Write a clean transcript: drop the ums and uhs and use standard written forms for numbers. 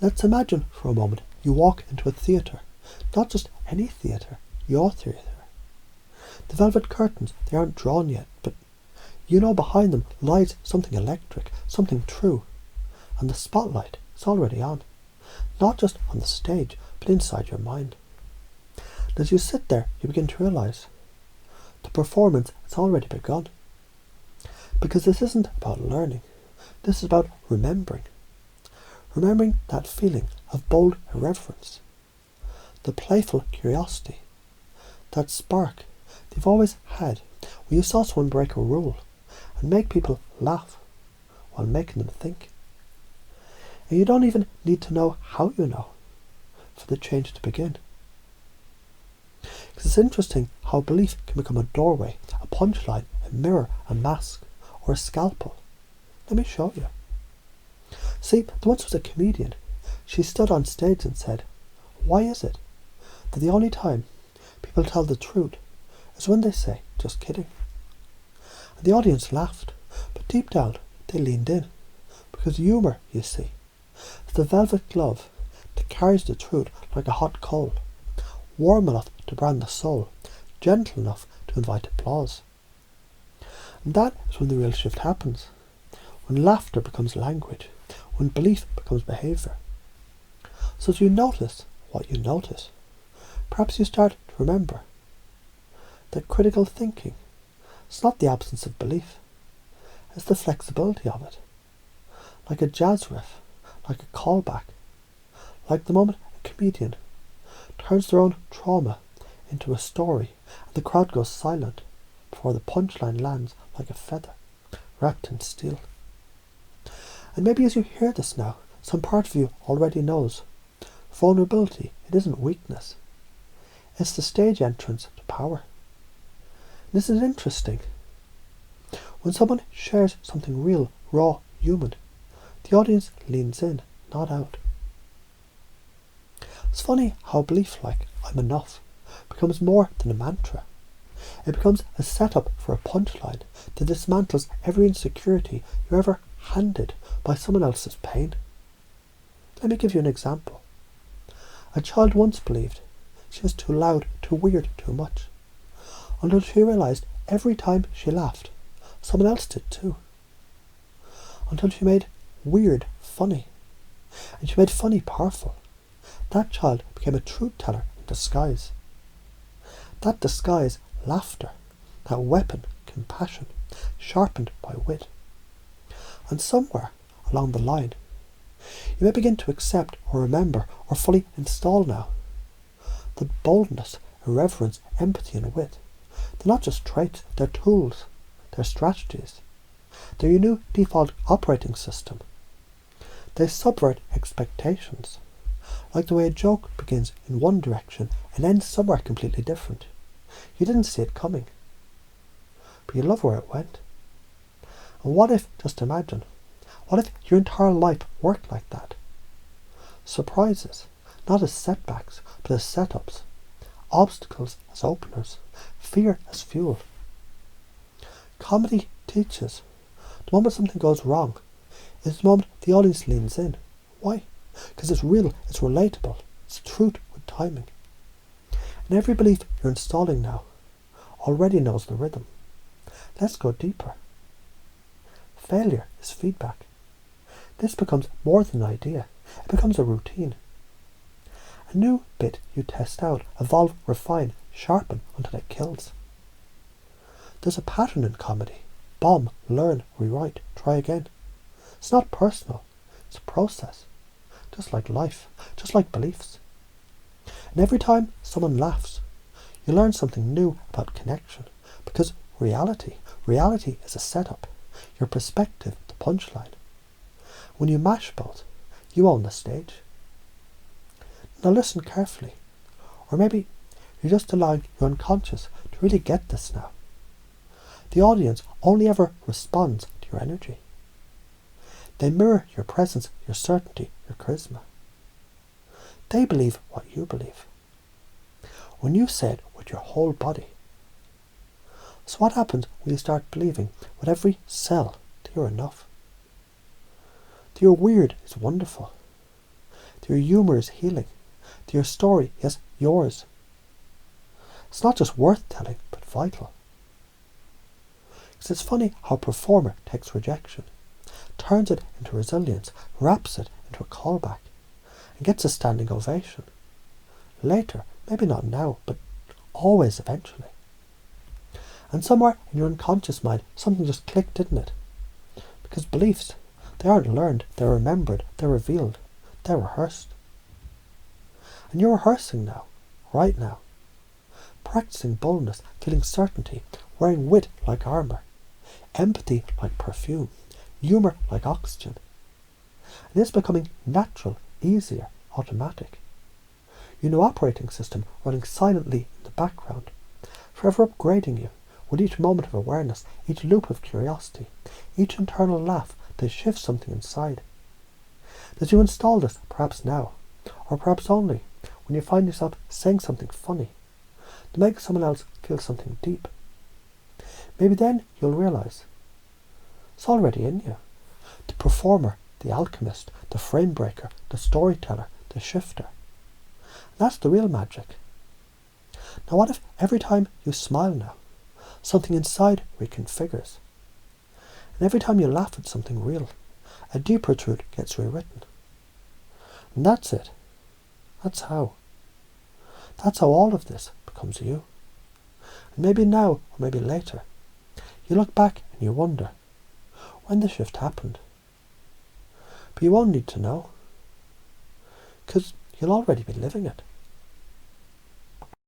Let's imagine for a moment you walk into a theatre. Not just any theatre, your theatre. The velvet curtains, they aren't drawn yet, but you know behind them lies something electric, something true. And the spotlight is already on. Not just on the stage, but inside your mind. And as you sit there, you begin to realise the performance has already begun. Because this isn't about learning. This is about remembering. Remembering that feeling of bold irreverence. The playful curiosity. That spark they've always had when you saw someone break a rule and make people laugh while making them think. And you don't even need to know how you know for the change to begin. Because it's interesting how belief can become a doorway, a punchline, a mirror, a mask, or a scalpel. Let me show you. See, there once was a comedian. She stood on stage and said, "Why is it that the only time people tell the truth is when they say, 'just kidding'?" And the audience laughed, but deep down they leaned in. Because humour, you see, is the velvet glove that carries the truth like a hot coal, warm enough to brand the soul, gentle enough to invite applause. And that is when the real shift happens. When laughter becomes language, when belief becomes behaviour. So as you notice what you notice, perhaps you start to remember that critical thinking is not the absence of belief, it's the flexibility of it. Like a jazz riff, like a callback, like the moment a comedian turns their own trauma into a story and the crowd goes silent before the punchline lands like a feather wrapped in steel. And maybe as you hear this now, some part of you already knows vulnerability, it isn't weakness. It's the stage entrance to power. And this is interesting. When someone shares something real, raw, human, the audience leans in, not out. It's funny how belief like "I'm enough" becomes more than a mantra. It becomes a setup for a punchline that dismantles every insecurity you're ever handed by someone else's pain. Let me give you an example. A child once believed she was too loud, too weird, too much, until she realised every time she laughed, someone else did too. Until she made weird funny, and she made funny powerful. That child became a truth teller in disguise. That disguise, laughter, that weapon, compassion, sharpened by wit. And somewhere along the line, you may begin to accept or remember or fully install now that boldness, irreverence, empathy and wit, they're not just traits, they're tools, they're strategies. They're your new default operating system. They subvert expectations, like the way a joke begins in one direction and ends somewhere completely different. You didn't see it coming, but you love where it went. And what if, just imagine, what if your entire life worked like that? Surprises, not as setbacks, but as setups. Obstacles as openers. Fear as fuel. Comedy teaches the moment something goes wrong is the moment the audience leans in. Why? Because it's real, it's relatable, it's truth with timing. And every belief you're installing now already knows the rhythm. Let's go deeper. Failure is feedback. This becomes more than an idea. It becomes a routine. A new bit you test out, evolve, refine, sharpen until it kills. There's a pattern in comedy. Bomb, learn, rewrite, try again. It's not personal. It's a process. Just like life. Just like beliefs. And every time someone laughs, you learn something new about connection. Because reality is a setup. Your perspective, the punchline. When you mash both, you own the stage. Now listen carefully. Or maybe you're just allowing your unconscious to really get this now. The audience only ever responds to your energy. They mirror your presence, your certainty, your charisma. They believe what you believe. When you say it with your whole body. So what happens when you start believing with every cell that you're enough? That you're weird is wonderful. that your humour is healing, that your story, yes, yours. It's not just worth telling, but vital. Because it's funny how a performer takes rejection, turns it into resilience, wraps it into a callback, and gets a standing ovation. Later, maybe not now, but always eventually. And somewhere in your unconscious mind, something just clicked, didn't it? Because beliefs, they aren't learned, they're remembered, they're revealed, they're rehearsed. And you're rehearsing now, right now. Practicing boldness, feeling certainty, wearing wit like armour, empathy like perfume, humour like oxygen. And it's becoming natural, easier, automatic. Your new operating system running silently in the background, forever upgrading you with each moment of awareness, each loop of curiosity, each internal laugh that shifts something inside. That you install this perhaps now, or perhaps only when you find yourself saying something funny to make someone else feel something deep. Maybe then you'll realise it's already in you. The performer, the alchemist, the frame breaker, the storyteller, the shifter. That's the real magic. Now what if every time you smile now, something inside reconfigures? And every time you laugh at something real, a deeper truth gets rewritten. And that's it. That's how. That's how all of this becomes you. And maybe now, or maybe later, you look back and you wonder when the shift happened. But you won't need to know, because you'll already be living it.